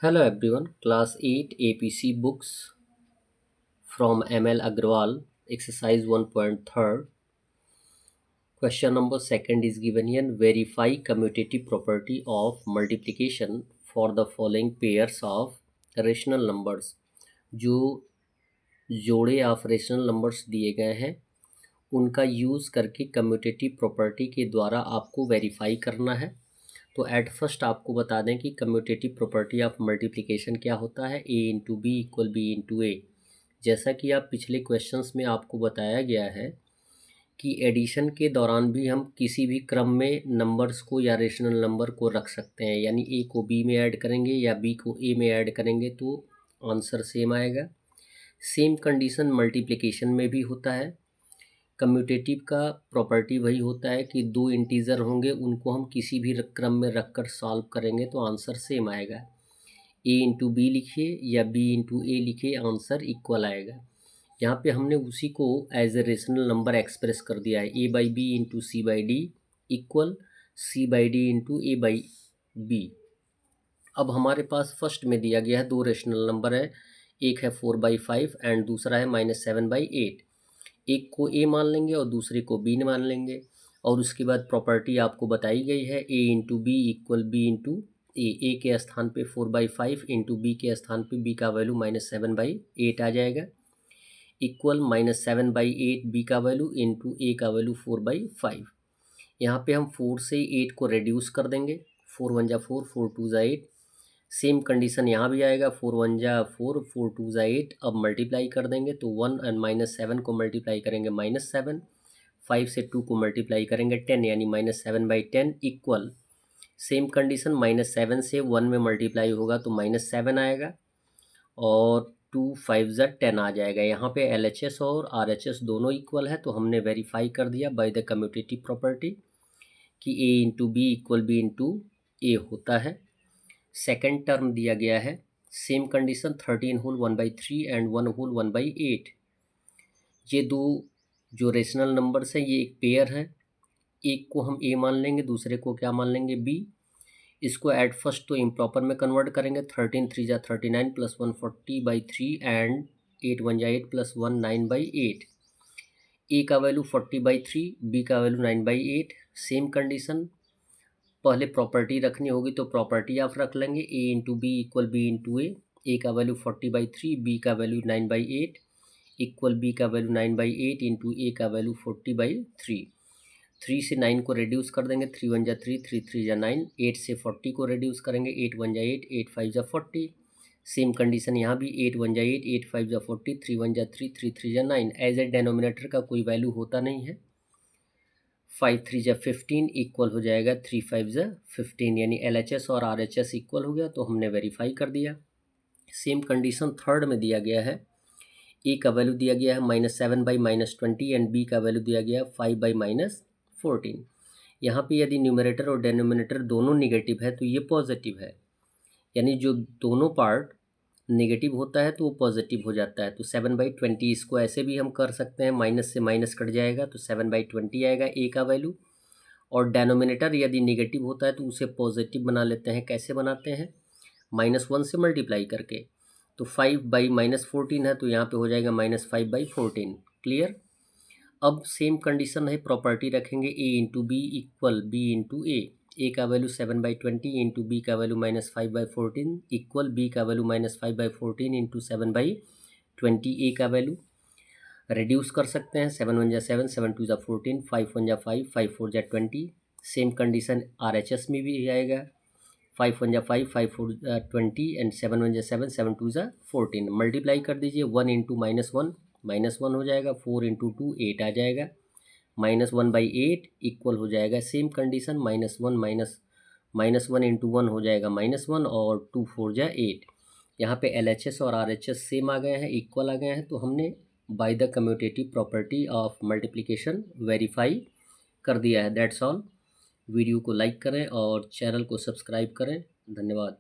Hello everyone, Class 8 APC books from ML Agrawal, exercise 1.3. Question number second is given here. Verify commutative property of multiplication for the following pairs of rational numbers. जो जोड़े of rational numbers दिए गए हैं उनका use करके commutative property के द्वारा आपको वेरीफाई करना है। तो एट फर्स्ट आपको बता दें कि कम्यूटेटिव प्रॉपर्टी ऑफ मल्टीप्लिकेशन क्या होता है, a into b equal b into a. जैसा कि आप पिछले क्वेश्चंस में आपको बताया गया है कि एडिशन के दौरान भी हम किसी भी क्रम में नंबर्स को या रेशनल नंबर को रख सकते हैं, यानी ए को बी में ऐड करेंगे या बी को ए में ऐड करेंगे तो आंसर सेम आएगा। सेम कंडीशन मल्टीप्लिकेशन में भी होता है। कम्यूटेटिव का प्रॉपर्टी वही होता है कि दो इंटीजर होंगे, उनको हम किसी भी क्रम में रखकर सॉल्व करेंगे तो आंसर सेम आएगा। ए इंटू बी लिखिए या बी इंटू ए लिखिए, आंसर इक्वल आएगा। यहाँ पे हमने उसी को as a rational number express कर दिया है, a by b into c by d equal c by d into a by b. अब हमारे पास फर्स्ट में दिया गया है दो रेशनल नंबर है, एक है 4/5 एंड दूसरा है -7/8। एक को ए मान लेंगे और दूसरे को बी मान लेंगे, और उसके बाद प्रॉपर्टी आपको बताई गई है a into b equal b into a के स्थान पे 4/5 इंटू बी के स्थान पे बी का वैल्यू -7/8 आ जाएगा, इक्वल -7/8 बी का वैल्यू इंटू ए का वैल्यू 4/5। यहाँ पे हम 4 से 8 को रिड्यूस कर देंगे, 4 1 जा 4, 4 2 जा 8। सेम कंडीशन यहाँ भी आएगा, 4 1 जा 4, 4 2 जा 8। अब मल्टीप्लाई कर देंगे तो 1 एंड -7 को मल्टीप्लाई करेंगे -7, 5 से 2 को मल्टीप्लाई करेंगे 10, यानी -7/10 इक्वल सेम कंडीशन -7 से 1 में मल्टीप्लाई होगा तो -7 आएगा और 2 5 जा 10 आ जाएगा। यहाँ पे LHS और RHS दोनों इक्वल है, तो हमने वेरीफाई कर दिया बाय द कम्यूटेटिव प्रॉपर्टी कि a into b equal b into a होता है। सेकेंड टर्म दिया गया है, same condition 13 whole 1/3 and 1 whole 1/8। ये दो जो रेशनल नंबर्स हैं ये एक पेयर है, एक को हम ए मान लेंगे, दूसरे को क्या मान लेंगे, बी। इसको एट फर्स्ट तो इम्प्रॉपर में कन्वर्ट करेंगे, 13 3 जा 39 प्लस 140/3 एंड 8 1 जा 8 प्लस 1 9/8। ए का वैल्यू 40/3, बी का वैल्यू 9/8। सेम कंडीशन पहले प्रॉपर्टी रखनी होगी तो प्रॉपर्टी आप रख लेंगे, a into b equal b into a का वैल्यू 40/3, बी का वैल्यू 9/8 इक्वल बी का वैल्यू 9/8 इंटू ए का वैल्यू 40/3। 3 से 9 को रिड्यूस कर देंगे, 3 1 जा 3, 3 3 जा 9। 8 से 40 को रिड्यूस करेंगे, 8 1 जा 8, 8 5 जा 40। सेम कंडीशन यहाँ भी 8 1 जा 8, 8 5 जा 40, 3 1 जा 3, 3 3 जा 9। एज ए डेनोमिनेटर का कोई वैल्यू होता नहीं है, 5 3 जा 15 इक्वल हो जाएगा 3 5 जा 15, यानी LHS और RHS इक्वल हो गया, तो हमने वेरीफाई कर दिया। सेम कंडीशन थर्ड में दिया गया है, ए का वैल्यू दिया गया है -7/-20 एंड बी का वैल्यू दिया गया है 5/-14। यहाँ पे यदि न्यूमरेटर और डेनोमिनेटर दोनों निगेटिव है तो ये पॉजिटिव है, यानी जो दोनों पार्ट नेगेटिव होता है तो वो पॉजिटिव हो जाता है। तो 7/20 इसको ऐसे भी हम कर सकते हैं, माइनस से माइनस कट जाएगा तो 7/20 आएगा ए का वैल्यू। और डेनोमिनेटर यदि नेगेटिव होता है तो उसे पॉजिटिव बना लेते हैं, कैसे बनाते हैं, -1 से मल्टीप्लाई करके। तो 5/-14 है तो यहाँ पे हो जाएगा -5/14। क्लियर। अब सेम कंडीशन है, प्रॉपर्टी रखेंगे a into b equal b into a का वैल्यू 7/20 इंटू बी का वैल्यू -5/14 इक्वल बी का वैल्यू -5/14 इंटू 7/20। ए का वैल्यू रिड्यूस कर सकते हैं, 7 1 जा 7, 7 2 जा 14, 5 1 जा 5, 5 4 जा 20। सेम कंडीशन RHS में भी आएगा, 5 1 जा 5, 5 4 जा 20 एंड 7 1 जा 7, 7 2 जा 14। मल्टीप्लाई कर दीजिए, 1 इंटू -1 हो जाएगा, 4 इंटू 2 8 आ जाएगा, -1/8 इक्वल हो जाएगा सेम कंडीशन -1 इंटू 1 हो जाएगा -1 और 2 4 जा 8। यहाँ पे LHS और RHS सेम आ गए हैं, इक्वल आ गए हैं, तो हमने by the commutative property of multiplication verify कर दिया है। That's all. वीडियो को लाइक करें और चैनल को सब्सक्राइब करें। धन्यवाद।